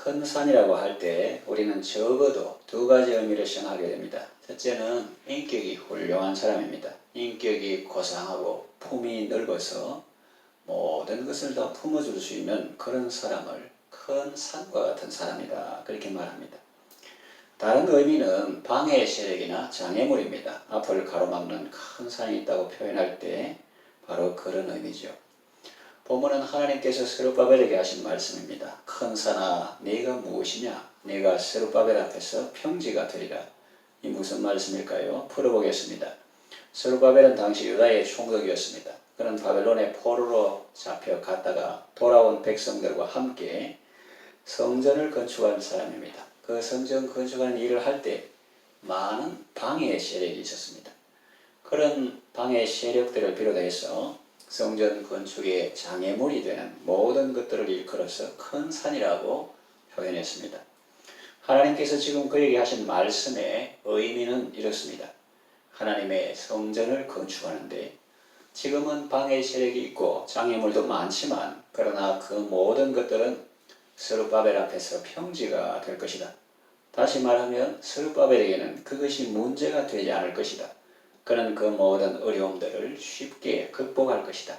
큰 산이라고 할 때 우리는 적어도 두 가지 의미를 생각하게 됩니다. 첫째는 인격이 훌륭한 사람입니다. 인격이 고상하고 품이 넓어서 모든 것을 다 품어줄 수 있는 그런 사람을 큰 산과 같은 사람이다, 그렇게 말합니다. 다른 의미는 방해 세력이나 장애물입니다. 앞을 가로막는 큰 산이 있다고 표현할 때 바로 그런 의미죠. 본문은 하나님께서 스룹바벨에게 하신 말씀입니다. 큰 산아, 네가 무엇이냐? 네가 스룹바벨 앞에서 평지가 되리라. 이 무슨 말씀일까요? 풀어보겠습니다. 스룹바벨은 당시 유다의 총독이었습니다. 그는 바벨론의 포로로 잡혀갔다가 돌아온 백성들과 함께 성전을 건축한 사람입니다. 그 성전 건축하는 일을 할 때 많은 방해 세력이 있었습니다. 그런 방해 세력들을 비롯해서 성전 건축의 장애물이 되는 모든 것들을 일컬어서 큰 산이라고 표현했습니다. 하나님께서 지금 그에게 하신 말씀의 의미는 이렇습니다. 하나님의 성전을 건축하는데 지금은 방해 세력이 있고 장애물도 많지만 그러나 그 모든 것들은 스룹바벨 앞에서 평지가 될 것이다. 다시 말하면 스룹바벨에게는 그것이 문제가 되지 않을 것이다. 그는 그 모든 어려움들을 쉽게 극복할 것이다.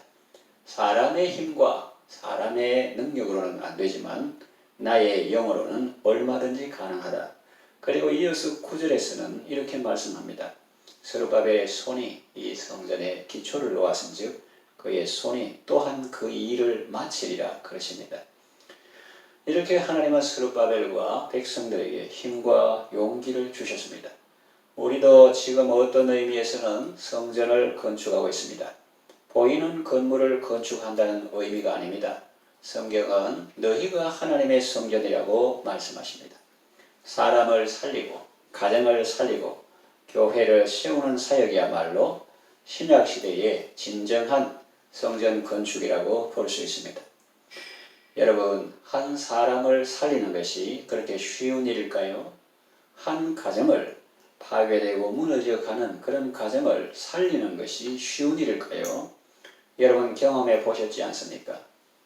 사람의 힘과 사람의 능력으로는 안 되지만 나의 영으로는 얼마든지 가능하다. 그리고 이어서 9절에서는 이렇게 말씀합니다. 스룹바벨의 손이 이 성전의 기초를 놓았은즉 그의 손이 또한 그 일을 마치리라 그러십니다. 이렇게 하나님은 스룹바벨과 백성들에게 힘과 용기를 주셨습니다. 우리도 지금 어떤 의미에서는 성전을 건축하고 있습니다. 보이는 건물을 건축한다는 의미가 아닙니다. 성경은 너희가 하나님의 성전이라고 말씀하십니다. 사람을 살리고 가정을 살리고 교회를 세우는 사역이야말로 신약시대의 진정한 성전 건축이라고 볼 수 있습니다. 여러분, 한 사람을 살리는 것이 그렇게 쉬운 일일까요? 한 가정을 파괴되고 무너져가는 그런 가정을 살리는 것이 쉬운 일일까요? 여러분 경험해 보셨지 않습니까?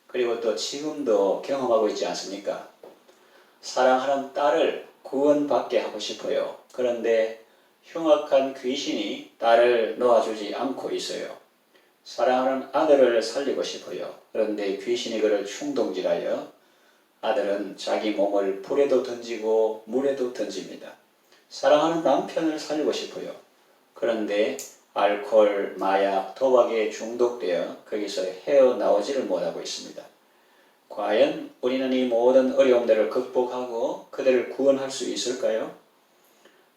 그리고 또 지금도 경험하고 있지 않습니까? 사랑하는 딸을 구원받게 하고 싶어요. 그런데 흉악한 귀신이 딸을 놓아주지 않고 있어요. 사랑하는 아들을 살리고 싶어요. 그런데 귀신이 그를 충동질하여 아들은 자기 몸을 불에도 던지고 물에도 던집니다. 사랑하는 남편을 살리고 싶어요. 그런데 알코올, 마약, 도박에 중독되어 거기서 헤어나오지를 못하고 있습니다. 과연 우리는 이 모든 어려움들을 극복하고 그들을 구원할 수 있을까요?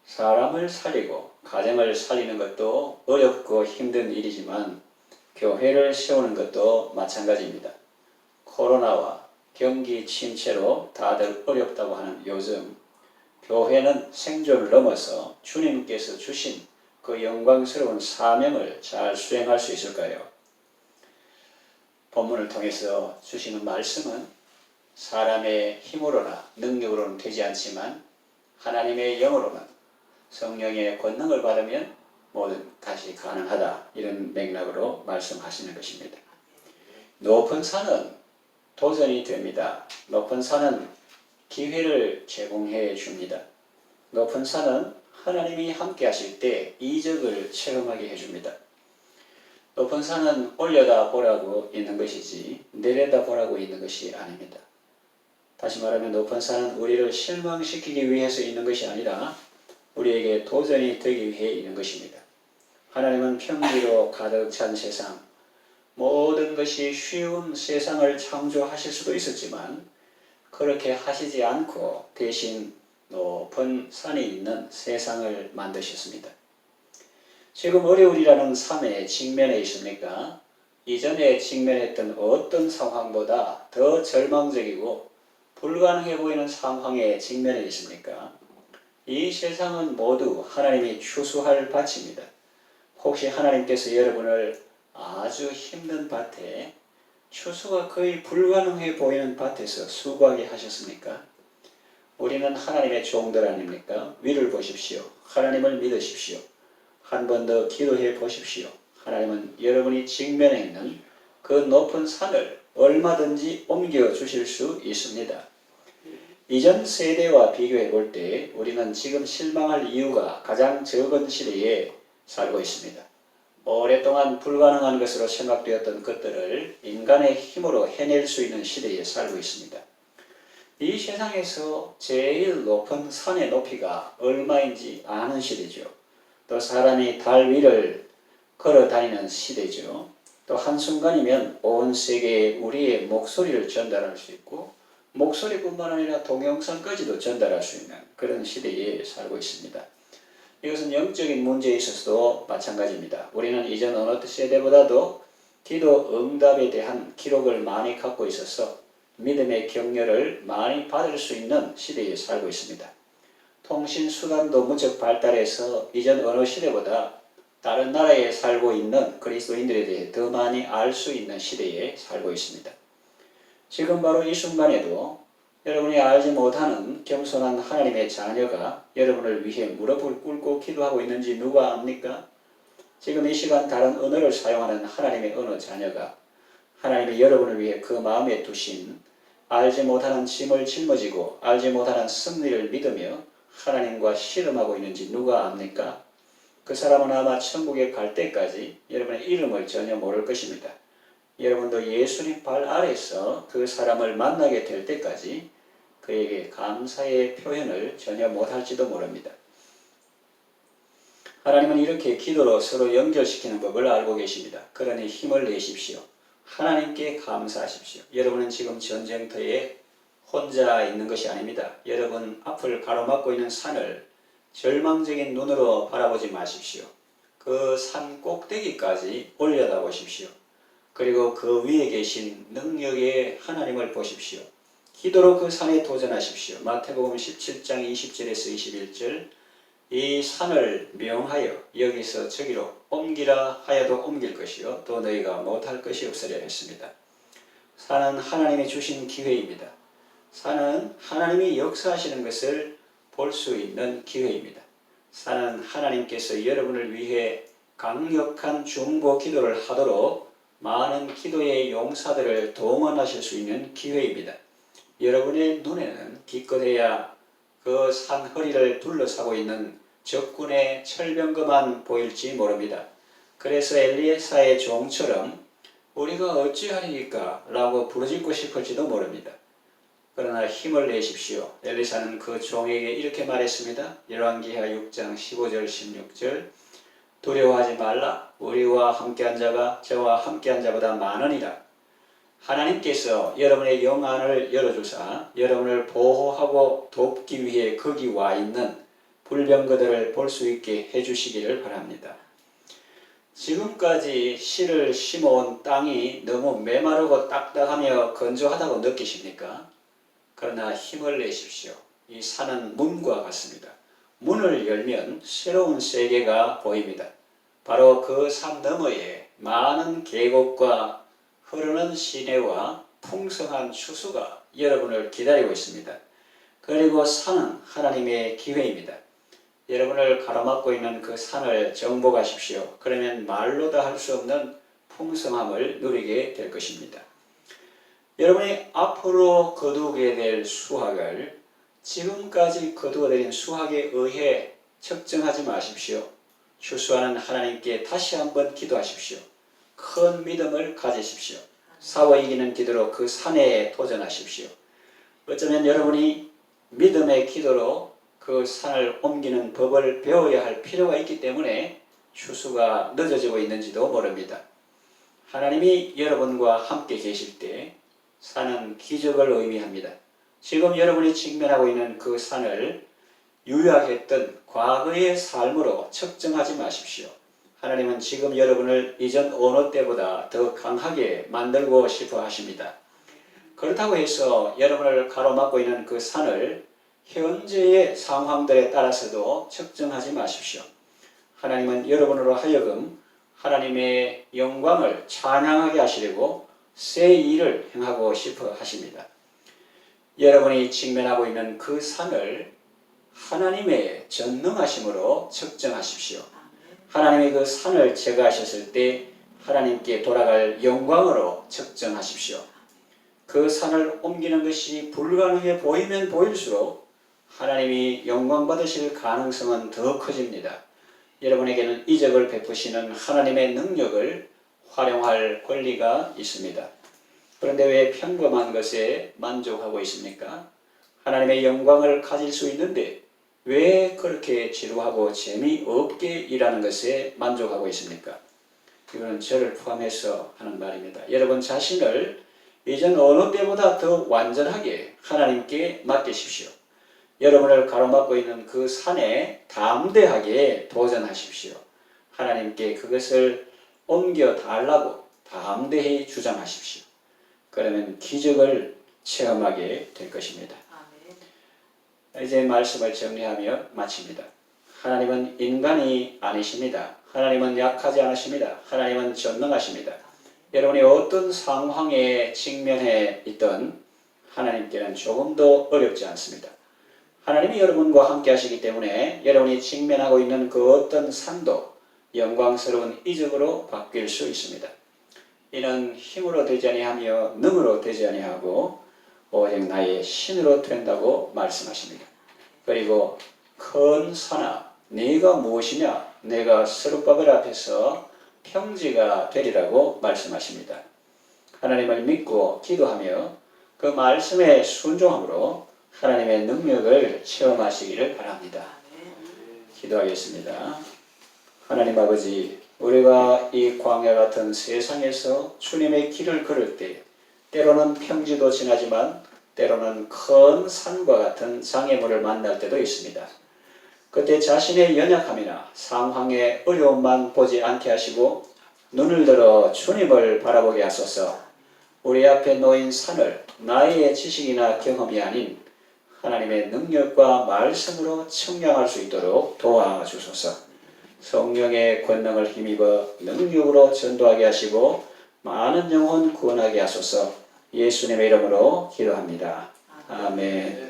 사람을 살리고 가정을 살리는 것도 어렵고 힘든 일이지만 교회를 세우는 것도 마찬가지입니다. 코로나와 경기 침체로 다들 어렵다고 하는 요즘 교회는 생존을 넘어서 주님께서 주신 그 영광스러운 사명을 잘 수행할 수 있을까요? 본문을 통해서 주시는 말씀은 사람의 힘으로나 능력으로는 되지 않지만 하나님의 영으로는 성령의 권능을 받으면 모든 것이 가능하다, 이런 맥락으로 말씀하시는 것입니다. 높은 산은 도전이 됩니다. 높은 산은 기회를 제공해 줍니다. 높은 산은 하나님이 함께 하실 때 이적을 체험하게 해줍니다. 높은 산은 올려다 보라고 있는 것이지 내려다 보라고 있는 것이 아닙니다. 다시 말하면 높은 산은 우리를 실망시키기 위해서 있는 것이 아니라 우리에게 도전이 되기 위해 있는 것입니다. 하나님은 평지로 가득 찬 세상, 모든 것이 쉬운 세상을 창조하실 수도 있었지만 그렇게 하시지 않고 대신 높은 산이 있는 세상을 만드셨습니다. 지금 어려울이라는 삶에 직면해 있습니까? 이전에 직면했던 어떤 상황보다 더 절망적이고 불가능해 보이는 상황에 직면해 있습니까? 이 세상은 모두 하나님이 추수할 밭입니다. 혹시 하나님께서 여러분을 아주 힘든 밭에 추수가 거의 불가능해 보이는 밭에서 수고하게 하셨습니까? 우리는 하나님의 종들 아닙니까? 위를 보십시오. 하나님을 믿으십시오. 한 번 더 기도해 보십시오. 하나님은 여러분이 직면해 있는 그 높은 산을 얼마든지 옮겨 주실 수 있습니다. 이전 세대와 비교해 볼 때 우리는 지금 실망할 이유가 가장 적은 시대에 살고 있습니다. 오랫동안 불가능한 것으로 생각되었던 것들을 인간의 힘으로 해낼 수 있는 시대에 살고 있습니다. 이 세상에서 제일 높은 산의 높이가 얼마인지 아는 시대죠. 또 사람이 달 위를 걸어 다니는 시대죠. 또 한순간이면 온 세계에 우리의 목소리를 전달할 수 있고 목소리뿐만 아니라 동영상까지도 전달할 수 있는 그런 시대에 살고 있습니다. 이것은 영적인 문제에 있어서도 마찬가지입니다. 우리는 이전 어느 세대보다도 기도 응답에 대한 기록을 많이 갖고 있어서 믿음의 격려를 많이 받을 수 있는 시대에 살고 있습니다. 통신 수단도 무척 발달해서 이전 어느 시대보다 다른 나라에 살고 있는 그리스도인들에 대해 더 많이 알 수 있는 시대에 살고 있습니다. 지금 바로 이 순간에도 여러분이 알지 못하는 겸손한 하나님의 자녀가 여러분을 위해 무릎을 꿇고 기도하고 있는지 누가 압니까? 지금 이 시간 다른 언어를 사용하는 하나님의 언어 자녀가 하나님이 여러분을 위해 그 마음에 두신 알지 못하는 짐을 짊어지고 알지 못하는 승리를 믿으며 하나님과 씨름하고 있는지 누가 압니까? 그 사람은 아마 천국에 갈 때까지 여러분의 이름을 전혀 모를 것입니다. 여러분도 예수님 발 아래서 그 사람을 만나게 될 때까지 그에게 감사의 표현을 전혀 못할지도 모릅니다. 하나님은 이렇게 기도로 서로 연결시키는 법을 알고 계십니다. 그러니 힘을 내십시오. 하나님께 감사하십시오. 여러분은 지금 전쟁터에 혼자 있는 것이 아닙니다. 여러분 앞을 가로막고 있는 산을 절망적인 눈으로 바라보지 마십시오. 그 산 꼭대기까지 올려다보십시오. 그리고 그 위에 계신 능력의 하나님을 보십시오. 기도로 그 산에 도전하십시오. 마태복음 17장 20절에서 21절 이 산을 명하여 여기서 저기로 옮기라 하여도 옮길 것이요 또 너희가 못할 것이 없으려 했습니다. 산은 하나님이 주신 기회입니다. 산은 하나님이 역사하시는 것을 볼 수 있는 기회입니다. 산은 하나님께서 여러분을 위해 강력한 중보 기도를 하도록 많은 기도의 용사들을 동원하실 수 있는 기회입니다. 여러분의 눈에는 기껏해야 그 산 허리를 둘러싸고 있는 적군의 철병거만 보일지 모릅니다. 그래서 엘리사의 종처럼 우리가 어찌하리이까 라고 부르짖고 싶을지도 모릅니다. 그러나 힘을 내십시오. 엘리사는 그 종에게 이렇게 말했습니다. 열왕기하 6장 15절 16절 두려워하지 말라. 우리와 함께한 자가 저와 함께한 자보다 많으니라. 하나님께서 여러분의 영안을 열어주사 여러분을 보호하고 돕기 위해 거기 와 있는 불병거들을 볼 수 있게 해주시기를 바랍니다. 지금까지 씨를 심어온 땅이 너무 메마르고 딱딱하며 건조하다고 느끼십니까? 그러나 힘을 내십시오. 이 산은 문과 같습니다. 문을 열면 새로운 세계가 보입니다. 바로 그 산 너머에 많은 계곡과 흐르는 시내와 풍성한 추수가 여러분을 기다리고 있습니다. 그리고 산은 하나님의 기회입니다. 여러분을 가로막고 있는 그 산을 정복하십시오. 그러면 말로 다 할 수 없는 풍성함을 누리게 될 것입니다. 여러분이 앞으로 거두게 될 수확을 지금까지 거두어들인 수확에 의해 측정하지 마십시오. 추수하는 하나님께 다시 한번 기도하십시오. 큰 믿음을 가지십시오. 싸워 이기는 기도로 그 산에 도전하십시오. 어쩌면 여러분이 믿음의 기도로 그 산을 옮기는 법을 배워야 할 필요가 있기 때문에 추수가 늦어지고 있는지도 모릅니다. 하나님이 여러분과 함께 계실 때 산은 기적을 의미합니다. 지금 여러분이 직면하고 있는 그 산을 유약했던 과거의 삶으로 측정하지 마십시오. 하나님은 지금 여러분을 이전 어느 때보다 더 강하게 만들고 싶어 하십니다. 그렇다고 해서 여러분을 가로막고 있는 그 산을 현재의 상황들에 따라서도 측정하지 마십시오. 하나님은 여러분으로 하여금 하나님의 영광을 찬양하게 하시려고 새 일을 행하고 싶어 하십니다. 여러분이 직면하고 있는 그 산을 하나님의 전능하심으로 측정하십시오. 하나님이 그 산을 제거하셨을 때 하나님께 돌아갈 영광으로 측정하십시오. 그 산을 옮기는 것이 불가능해 보이면 보일수록 하나님이 영광 받으실 가능성은 더 커집니다. 여러분에게는 이적을 베푸시는 하나님의 능력을 활용할 권리가 있습니다. 그런데 왜 평범한 것에 만족하고 있습니까? 하나님의 영광을 가질 수 있는데 왜 그렇게 지루하고 재미없게 일하는 것에 만족하고 있습니까? 이거는 저를 포함해서 하는 말입니다. 여러분 자신을 이전 어느 때보다 더 완전하게 하나님께 맡기십시오. 여러분을 가로막고 있는 그 산에 담대하게 도전하십시오. 하나님께 그것을 옮겨 달라고 담대히 주장하십시오. 그러면 기적을 체험하게 될 것입니다. 이제 말씀을 정리하며 마칩니다. 하나님은 인간이 아니십니다. 하나님은 약하지 않으십니다. 하나님은 전능하십니다. 여러분이 어떤 상황에 직면해 있던 하나님께는 조금도 어렵지 않습니다. 하나님이 여러분과 함께 하시기 때문에 여러분이 직면하고 있는 그 어떤 산도 영광스러운 이적으로 바뀔 수 있습니다. 이는 힘으로 되지 아니하며 능으로 되지 아니하고 오직 나의 신으로 된다고 말씀하십니다. 그리고 큰 산아 네가 무엇이냐 내가 스룹바벨 앞에서 평지가 되리라고 말씀하십니다. 하나님을 믿고 기도하며 그 말씀에 순종함으로 하나님의 능력을 체험하시기를 바랍니다. 기도하겠습니다. 하나님 아버지, 우리가 이 광야 같은 세상에서 주님의 길을 걸을 때 때로는 평지도 지나지만 때로는 큰 산과 같은 장애물을 만날 때도 있습니다. 그때 자신의 연약함이나 상황의 어려움만 보지 않게 하시고 눈을 들어 주님을 바라보게 하소서. 우리 앞에 놓인 산을 나의 지식이나 경험이 아닌 하나님의 능력과 말씀으로 측량할 수 있도록 도와주소서. 성령의 권능을 힘입어 능력으로 전도하게 하시고 많은 영혼 구원하게 하소서. 예수님의 이름으로 기도합니다. 아멘.